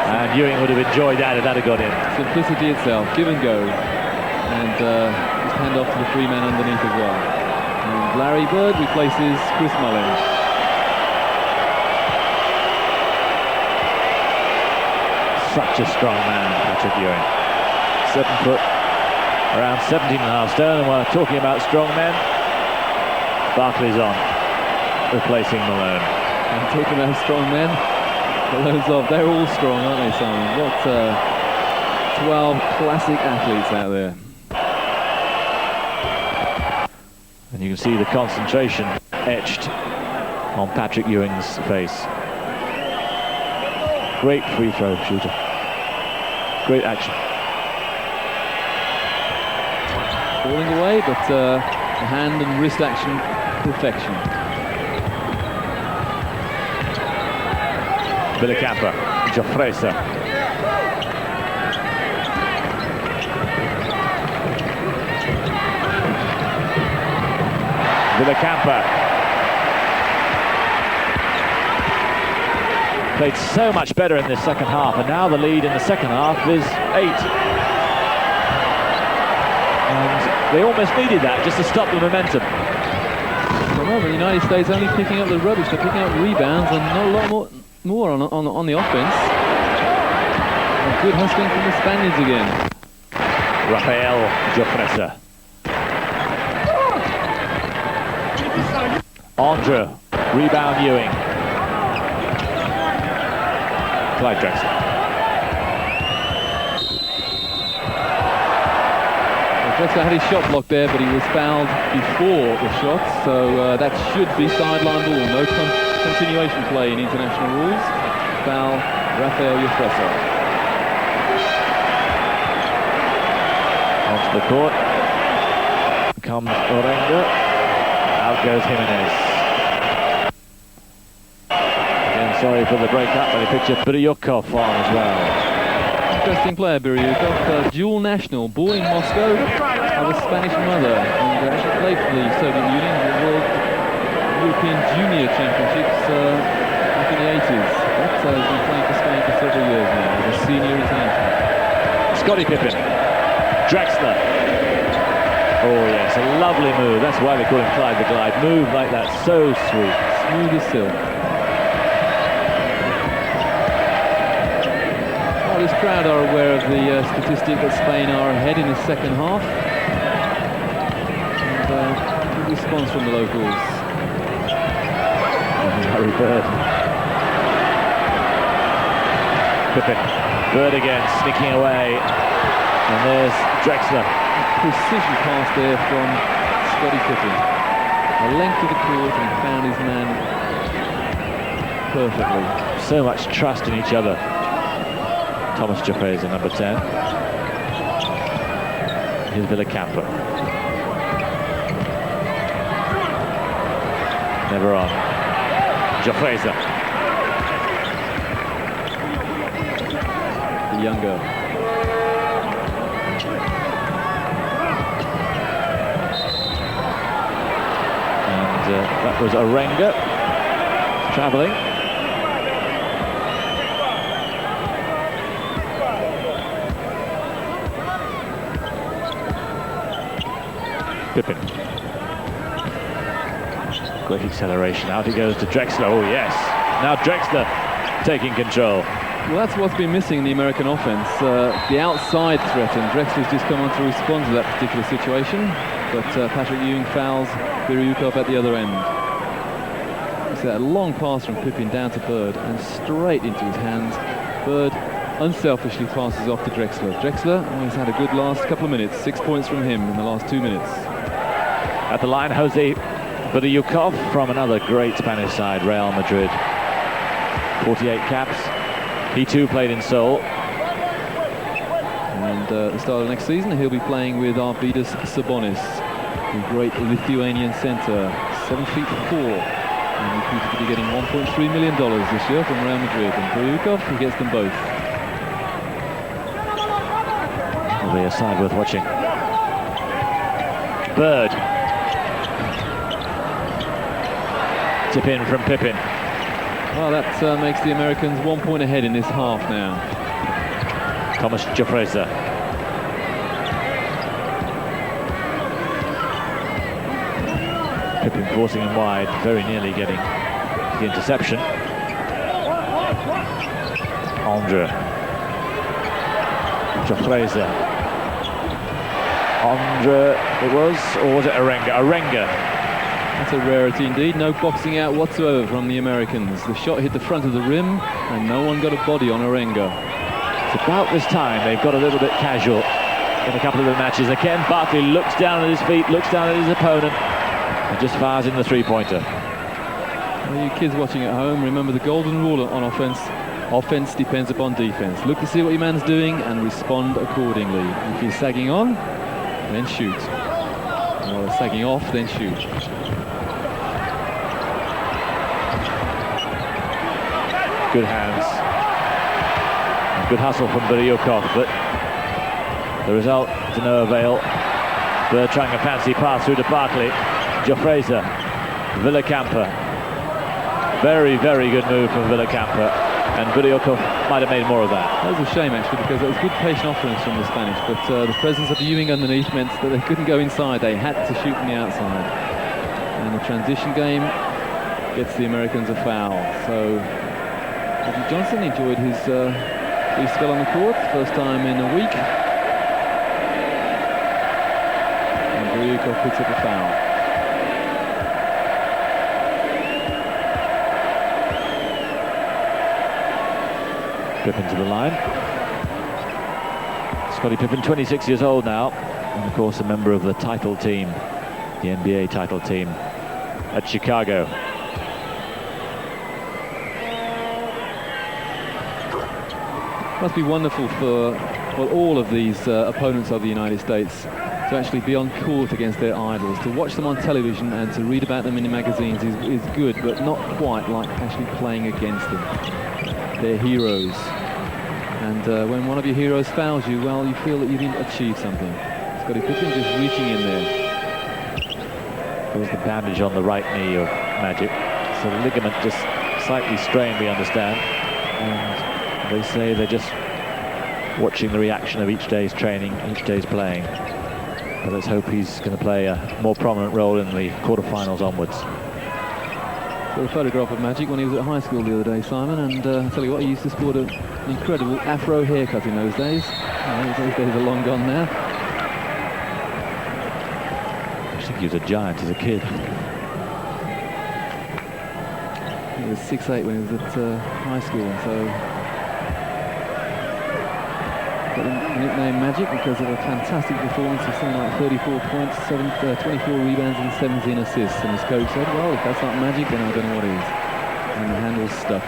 [SPEAKER 1] And Ewing would have enjoyed that if that had got in.
[SPEAKER 2] Simplicity itself, give and go. And just hand off to the free man underneath as well. And Larry Bird replaces Chris Mullin.
[SPEAKER 1] Such a strong man, Patrick Ewing. 7 foot, around 17.5 stone, and we're talking about strong men. Barkley's on, replacing Malone.
[SPEAKER 2] And talking about strong men, Malone's off. They're all strong, aren't they, Simon? What 12 classic athletes out there.
[SPEAKER 1] And you can see the concentration etched on Patrick Ewing's face. Great free throw shooter. Great action.
[SPEAKER 2] Falling away, but the hand and wrist action, perfection.
[SPEAKER 1] Villacampa, Jofresa. Villacampa. Played so much better in this second half, and now the lead in the second half is 8. And they almost needed that just to stop the momentum.
[SPEAKER 2] Well, the United States only picking up the rubbish, they're picking up rebounds and not a lot more on the offense. A good hustling from the Spaniards again.
[SPEAKER 1] Rafael Jofresa. Andrew, rebound Ewing. Clyde Drexler.
[SPEAKER 2] Drexler had his shot blocked there, but he was fouled before the shot, so that should be sideline ball. No continuation play in international rules. Foul, Rafael Jofresa.
[SPEAKER 1] Onto the court. Comes Orenga. Out goes Jimenez. Again, sorry for the break-up, but he picked up Biryukov on as well.
[SPEAKER 2] Interesting player, Biryukov. Dual national, born in Moscow, of a Spanish mother, and actually played for the Soviet Union in the World European Junior Championships back in the 80s. But he's been playing for Spain for several years now as a senior international.
[SPEAKER 1] Scottie Pippen. Drexler. Oh yes, a lovely move. That's why they call him Clyde the Glide. Move like that, so sweet.
[SPEAKER 2] Smooth as silk. Well, this crowd are aware of the statistic that Spain are ahead in the second half. And good response from the locals.
[SPEAKER 1] Larry Bird. Pippen. Bird again, sneaking away. And there's Drexler.
[SPEAKER 2] Precision pass there from Scottie Pippen. A length of the court and found his man perfectly.
[SPEAKER 1] So much trust in each other. Thomas Jofresa, number 10. Here's Villacampa. never on. Joffreza.
[SPEAKER 2] The younger.
[SPEAKER 1] And that was Arenga travelling. Pippin. Great acceleration. Out he goes to Drexler. Oh, yes. Now Drexler taking control.
[SPEAKER 2] Well, that's what's been missing in the American offense. The outside threat, and Drexler's just come on to respond to that particular situation. But Patrick Ewing fouls Biryukov at the other end. You see that long pass from Pippin down to Bird and straight into his hands. Bird unselfishly passes off to Drexler. Drexler always had a good last couple of minutes. 6 points from him in the last 2 minutes.
[SPEAKER 1] At the line, Jose Biryukov from another great Spanish side, Real Madrid. 48 caps. He too played in Seoul.
[SPEAKER 2] And at the start of next season, he'll be playing with Arvydas Sabonis, the great Lithuanian centre, 7'4", and reputed to be getting $1.3 million this year from Real Madrid. And Biryukov, he gets them both.
[SPEAKER 1] Will be a side worth watching. Bird. Tip in from Pippin.
[SPEAKER 2] Well, that makes the Americans 1 point ahead in this half now.
[SPEAKER 1] Thomas Joffreza. Pippin forcing him wide, very nearly getting the interception. Andre. Joffreza. Andre it was, or was it Arenga? Arenga.
[SPEAKER 2] That's a rarity indeed. No boxing out whatsoever from the Americans. The shot hit the front of the rim, and no one got a body on Arenga.
[SPEAKER 1] It's about this time they've got a little bit casual in a couple of the matches. Again, Barkley looks down at his feet, looks down at his opponent, and just fires in the three-pointer.
[SPEAKER 2] Well, you kids watching at home, remember the golden rule on offense. Offense depends upon defense. Look to see what your man's doing and respond accordingly. If he's sagging on, then shoot. Or sagging off, then shoot.
[SPEAKER 1] Good hands. Good hustle from Biryukov, but the result to no avail. Bird trying a fancy pass through to Barkley. Joffreza. Villacampa. Very, very good move from Villacampa. And Biryukov might have made more of that.
[SPEAKER 2] That was a shame, actually, because it was good patient offerings from the Spanish, but the presence of Ewing underneath meant that they couldn't go inside. They had to shoot from the outside. And the transition game gets the Americans a foul. So Eddie Johnson enjoyed his spell on the court, first time in a week. And Biryukov picks up a foul.
[SPEAKER 1] Pippin to the line. Scottie Pippen, 26 years old now, and of course a member of the title team, the NBA title team at Chicago.
[SPEAKER 2] Must be wonderful for all of these opponents of the United States to actually be on court against their idols. To watch them on television and to read about them in the magazines is good, but not quite like actually playing against them. They're heroes. And when one of your heroes fouls you, well, you feel that you didn't achieve something. Scottie Pippen just reaching in there.
[SPEAKER 1] There's the bandage on the right knee of Magic. So the ligament just slightly strained, we understand. And they say they're just watching the reaction of each day's training, each day's playing. But let's hope he's going to play a more prominent role in the quarterfinals onwards.
[SPEAKER 2] Got a photograph of Magic when he was at high school the other day, Simon, and I tell you what, he used to sport an incredible afro haircut in those days. Those days are long gone now.
[SPEAKER 1] I think he was a giant as a kid.
[SPEAKER 2] He was 6'8" when he was at high school, so got the nickname Magic because of a fantastic performance of something like 34 points, 24 rebounds and 17 assists. And his coach said, well, if that's not Magic, then I don't know what is. And the handle's stuck.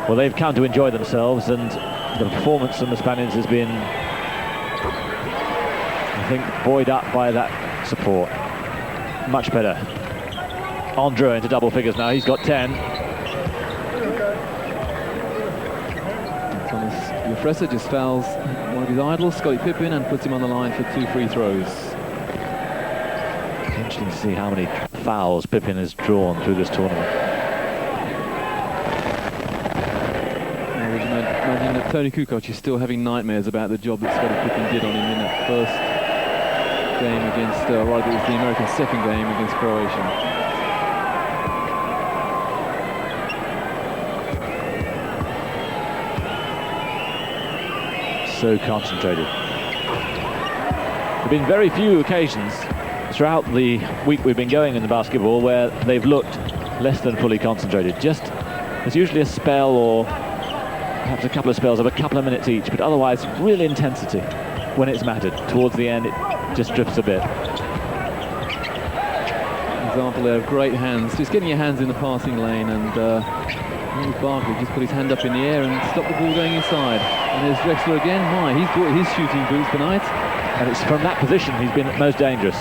[SPEAKER 1] Well, they've come to enjoy themselves, and the performance from the Spaniards has been, I think, buoyed up by that support. Much better. Andreu into double figures now. He's got 10.
[SPEAKER 2] Thomas Jofresa just fouls one of his idols, Scottie Pippen, and puts him on the line for 2 free throws.
[SPEAKER 1] It's interesting to see how many fouls Pippen has drawn through this tournament.
[SPEAKER 2] I would imagine that Tony Kukoc is still having nightmares about the job that Scottie Pippen did on him in that first game against, it was the American second game against Croatia.
[SPEAKER 1] So concentrated. There have been very few occasions throughout the week we've been going in the basketball where they've looked less than fully concentrated. There's usually a spell or perhaps a couple of spells of a couple of minutes each, but otherwise real intensity when it's mattered. Towards the end it just drifts a bit.
[SPEAKER 2] Example there of great hands, just getting your hands in the passing lane, and Barkley just put his hand up in the air and stopped the ball going inside. And there's Drexler again. He's brought his shooting boots tonight.
[SPEAKER 1] And it's from that position he's been most dangerous.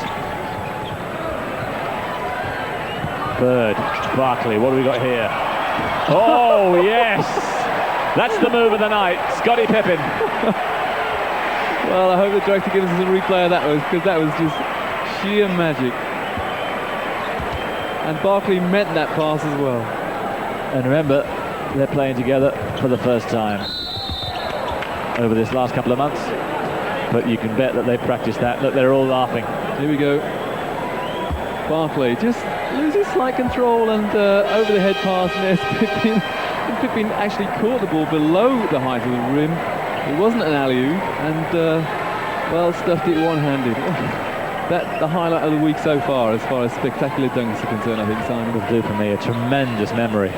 [SPEAKER 1] Bird, Barkley, what do we got here? Oh, yes! That's the move of the night, Scottie Pippen.
[SPEAKER 2] Well, I hope the director gives us a replay of that one, because that was just sheer magic. And Barkley meant that pass as well.
[SPEAKER 1] And remember, they're playing together for the first time over this last couple of months. But you can bet that they practiced that. Look, they're all laughing.
[SPEAKER 2] Here we go. Barkley just loses slight control, and over the head pass, and there's Pippen. And Pippen actually caught the ball below the height of the rim. It wasn't an alley-oop, and well, stuffed it one-handed. That's the highlight of the week so far as spectacular dunks are concerned, I think, Simon.
[SPEAKER 1] Will do for me, a tremendous memory.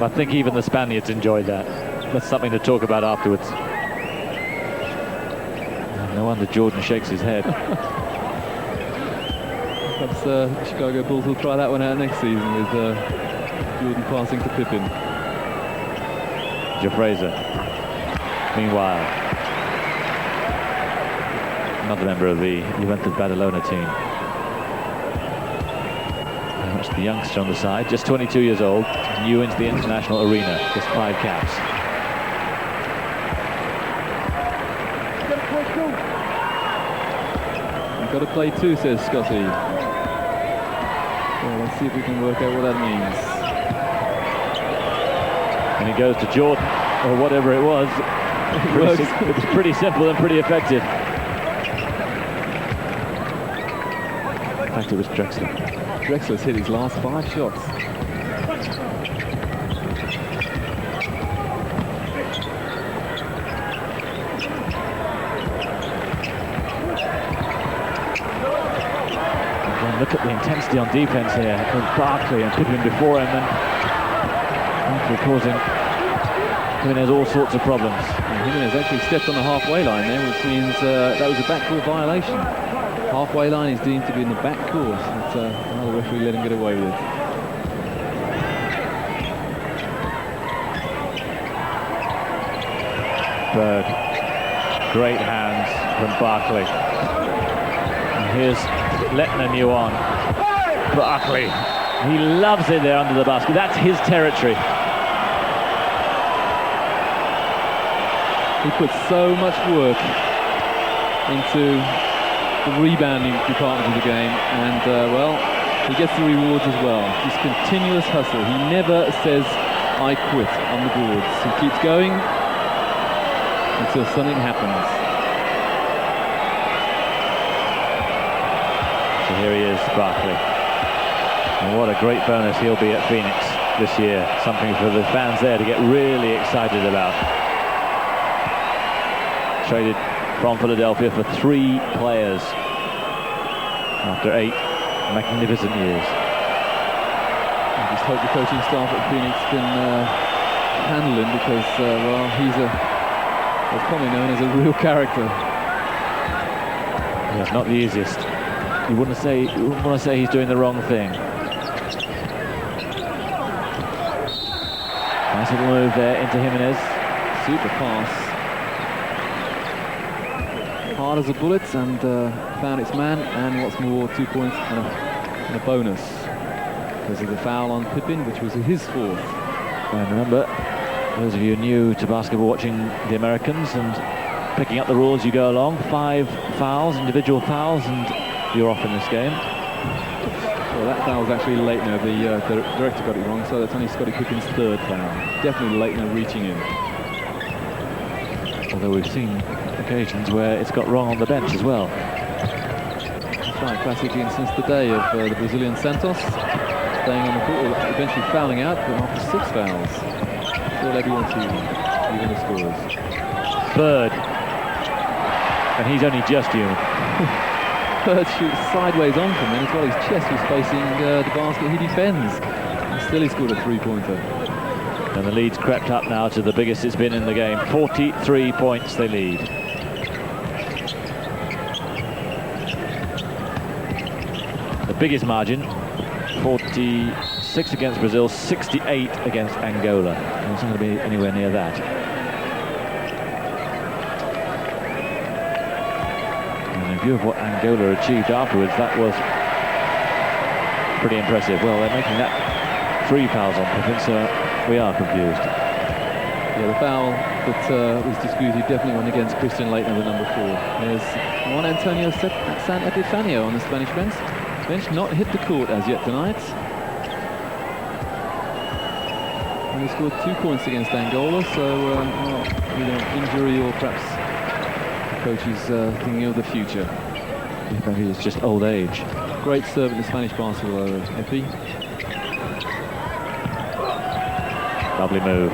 [SPEAKER 1] I think even the Spaniards enjoyed that. That's something to talk about afterwards. No wonder Jordan shakes his head.
[SPEAKER 2] Perhaps Chicago Bulls will try that one out next season with Jordan passing to Pippen.
[SPEAKER 1] Jofresa. Meanwhile, another member of the Juventus Badalona team. Very much the youngster on the side, just 22 years old, new into the international arena, just 5 caps.
[SPEAKER 2] You've got to play 2, says Scotty. Well, let's see if we can work out what that means.
[SPEAKER 1] And he goes to Jordan, or whatever it was. It was pretty simple and pretty effective. In fact, it was Drexler.
[SPEAKER 2] Drexler's hit his last 5 shots.
[SPEAKER 1] Look at the intensity on defense here from Barkley and Pippen before him, and Barkley causing Jimenez all sorts of problems.
[SPEAKER 2] And Jimenez actually stepped on the halfway line there, which means that was a backcourt violation. Halfway line is deemed to be in the backcourt. That's another referee let him get away with it.
[SPEAKER 1] Bird, great hands from Barkley. And here's letting a new on. Barkley, he loves it there under the basket. That's his territory.
[SPEAKER 2] He puts so much work into the rebounding department of the game, and well, he gets the rewards as well. Just continuous hustle. He never says, I quit on the boards. He keeps going until something happens.
[SPEAKER 1] So here he is, Barkley. And what a great bonus he'll be at Phoenix this year. Something for the fans there to get really excited about. Traded from Philadelphia for 3 players after 8 magnificent years.
[SPEAKER 2] I just hope the coaching staff at Phoenix can handle him, because well, he's probably known as a real character.
[SPEAKER 1] Yeah, it's not the easiest. You wouldn't want to say he's doing the wrong thing. Nice little move there into Jimenez.
[SPEAKER 2] Super pass. Hard as a bullet, and found its man, and what's more, 2 points and a and a bonus because of the foul on Pippin, which was his fourth.
[SPEAKER 1] And remember, those of you new to basketball watching the Americans and picking up the rules you go along, 5 fouls, individual fouls, and you're off in this game.
[SPEAKER 2] Well, that foul was actually Leitner. The director got it wrong, so that's only Scottie Pippen's third foul. Definitely Leitner reaching in.
[SPEAKER 1] Although we've seen occasions where it's got wrong on the bench as well.
[SPEAKER 2] That's right, classic instance today of the Brazilian Santos staying on the court, eventually fouling out, but after 6 fouls. Still everyone to even the scores.
[SPEAKER 1] Bird. And he's only just human.
[SPEAKER 2] Bird shoots sideways on from him as well. His chest was facing the basket. He defends. And still he scored a 3-pointer.
[SPEAKER 1] And the lead's crept up now to the biggest it's been in the game. 43 points they lead. The biggest margin, 46 against Brazil, 68 against Angola. And it's not going to be anywhere near that. And in view of what Angola achieved afterwards, that was pretty impressive. Well, they're making that 3 fouls on Pippin, so we are confused.
[SPEAKER 2] Yeah, the foul that was disputed definitely went against Christian Leitner, the number 4. There's Juan Antonio San Epifanio on the Spanish bench. Not hit the court as yet tonight. And he scored 2 points against Angola, so injury or perhaps the coach is thinking of the future.
[SPEAKER 1] Maybe it's just old age.
[SPEAKER 2] Great serve in the Spanish basketball, Epi.
[SPEAKER 1] Lovely move.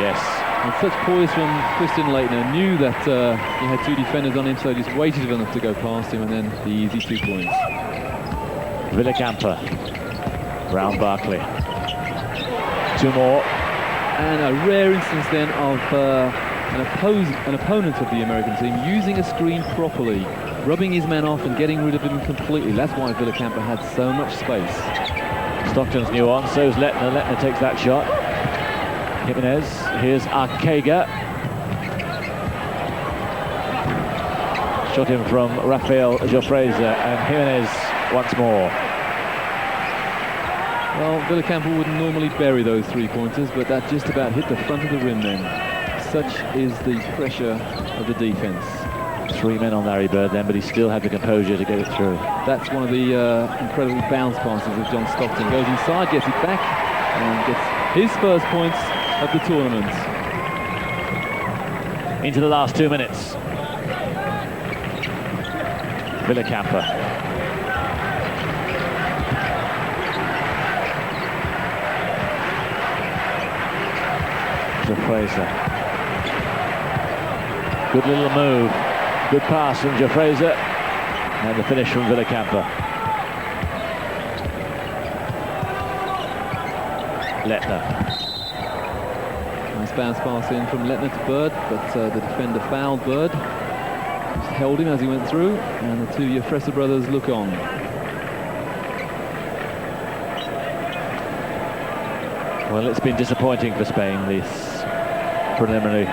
[SPEAKER 1] Yes.
[SPEAKER 2] And such poise from Christian Leitner. Knew that he had 2 defenders on him, so just waited enough to go past him, and then the easy 2 points.
[SPEAKER 1] Villacampa. Brown Barkley. 2 more.
[SPEAKER 2] And a rare instance then of an opponent of the American team using a screen properly, rubbing his man off and getting rid of him completely. That's why Villacampa had so much space.
[SPEAKER 1] Stockton's new on, so's Leitner. Leitner takes that shot. Jimenez, here's Arcega. Shot in from Rafael Jofreza, and Jimenez once more.
[SPEAKER 2] Well, Villacampa wouldn't normally bury those 3-pointers, but that just about hit the front of the rim then. Such is the pressure of the defense.
[SPEAKER 1] 3 men on Larry Bird then, but he still had the composure to get it through.
[SPEAKER 2] That's one of the incredible bounce passes of John Stockton. Goes inside, gets it back, and gets his first points of the tournament.
[SPEAKER 1] Into the last 2 minutes. Villacampa. Jofreza. Good little move. Good pass from Jofreza. And the finish from Villacampa. Leitner.
[SPEAKER 2] Nice bounce pass in from Leitner to Bird, but the defender fouled Bird. Just held him as he went through, and the 2 Jofreza brothers look on.
[SPEAKER 1] Well, it's been disappointing for Spain, these preliminary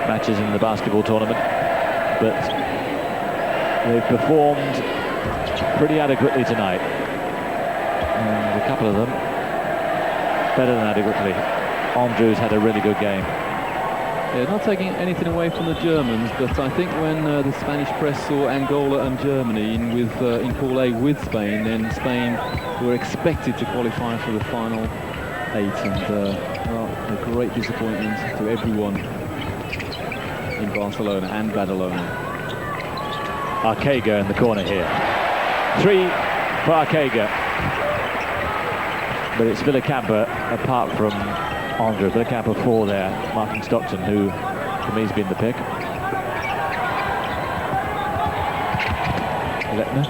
[SPEAKER 1] matches in the basketball tournament, but they've performed pretty adequately tonight, and a couple of them better than adequately. Andrews had a really good game.
[SPEAKER 2] Yeah, not taking anything away from the Germans, but I think when the Spanish press saw Angola and Germany in Pool A with Spain, then Spain were expected to qualify for the final 8, and well, a great disappointment to everyone in Barcelona and Badalona.
[SPEAKER 1] Arcega in the corner here. 3 for Arcega. But it's Villacampa apart from Andrew. Villacampa 4 there, marking Stockton, who for me has been the pick. Leitner.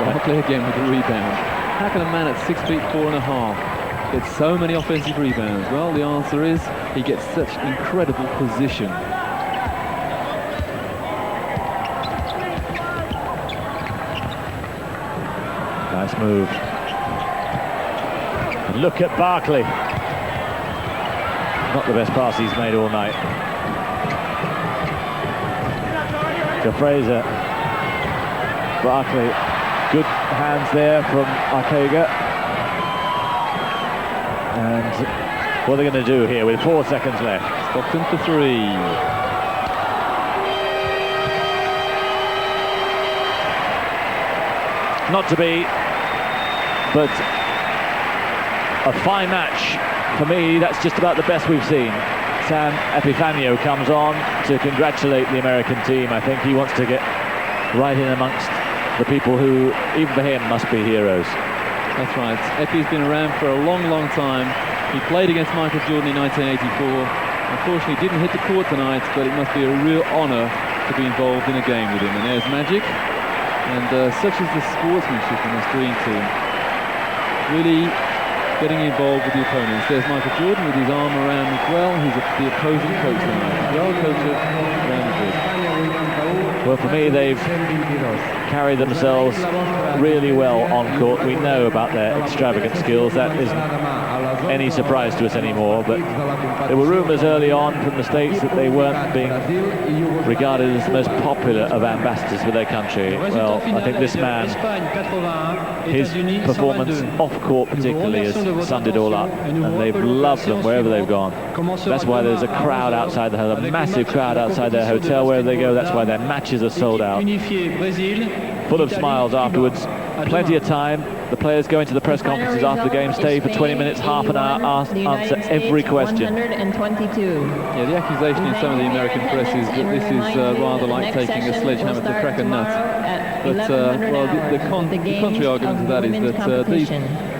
[SPEAKER 2] Barkley again with the rebound. How can a man at 6 feet 4.5 get so many offensive rebounds? Well, the answer is he gets such incredible position.
[SPEAKER 1] Nice move. And look at Barkley. Not the best pass he's made all night. to Fraser. Barkley, good hands there from Arteaga. And what are they going to do here with 4 seconds left?
[SPEAKER 2] Stockton for 3.
[SPEAKER 1] Not to be, but a fine match. For me, that's just about the best we've seen. Sam Epifanio comes on to congratulate the American team. I think he wants to get right in amongst the people who, even for him, must be heroes.
[SPEAKER 2] That's right. Epi's been around for a long, long time. He played against Michael Jordan in 1984. Unfortunately, didn't hit the court tonight, but it must be a real honour to be involved in a game with him. And there's magic. And such is the sportsmanship in this dream team. Really getting involved with the opponents. There's Michael Jordan with his arm around Miguel. He's the opposing coach tonight. Miguel, coach of Real Madrid.
[SPEAKER 1] Well, for me, they've carried themselves really well on court. We know about their extravagant skills. That isn't any surprise to us anymore. But there were rumours early on from the States that they weren't being regarded as the most popular of ambassadors for their country. Well, I think this man, his performance off court particularly, has summed it all up. And they've loved them wherever they've gone. That's why there's a crowd outside the hotel, a massive crowd outside their hotel wherever they go. That's why their matches are sold out. Full of smiles afterwards. Plenty of time. The players go into the press conferences after the game, stay for 20 minutes, half an hour, answer every question.
[SPEAKER 2] Yeah, the accusation in some of the American press is that this is rather like taking a sledgehammer to crack a nut. But well, the contrary argument to that is that these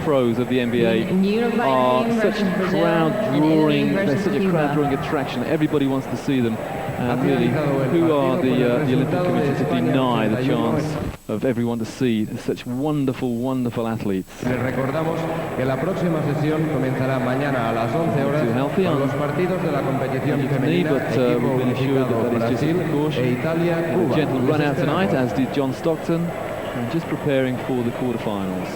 [SPEAKER 2] pros of the NBA are such crowd-drawing, they're such a crowd-drawing attraction. Everybody wants to see them. And really, who are the Olympic Committee to deny the chance of everyone to see such wonderful, wonderful athletes?
[SPEAKER 3] Les recordamos que la próxima sesión comenzará mañana a las 11 horas con los partidos de la competición femenina. Equipo unificado Brasil e Italia.
[SPEAKER 2] The gentlemen run out tonight, as did John Stockton, and just preparing for the quarterfinals.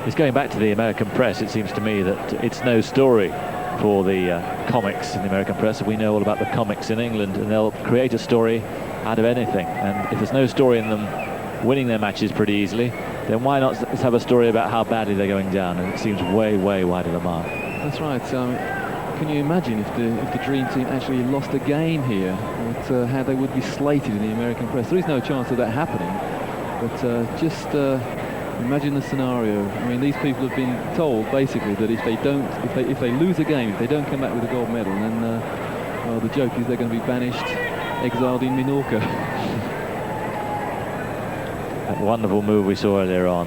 [SPEAKER 1] It's going back to the American press. It seems to me that it's no story for the comics in the American press. We know all about the comics in England, and they'll create a story out of anything. And if there's no story in them winning their matches pretty easily, then why not let's have a story about how badly they're going down? And it seems way, way wide of the mark.
[SPEAKER 2] That's right. Can you imagine if the Dream Team actually lost a game here, how they would be slated in the American press? There is no chance of that happening, but just imagine the scenario. I mean, these people have been told basically that if they lose a game, if they don't come back with a gold medal, then well, the joke is they're going to be banished, exiled in Minorca.
[SPEAKER 1] That wonderful move we saw earlier on.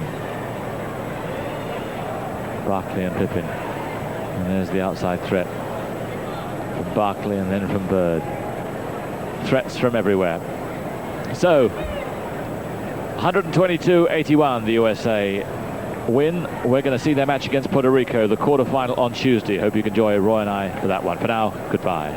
[SPEAKER 1] Barkley and Pippen, and there's the outside threat from Barkley and then from Bird. Threats from everywhere. So 122-81, the USA win. We're going to see their match against Puerto Rico, the quarterfinal on Tuesday. Hope you can join Roy and I for that one. For now, goodbye.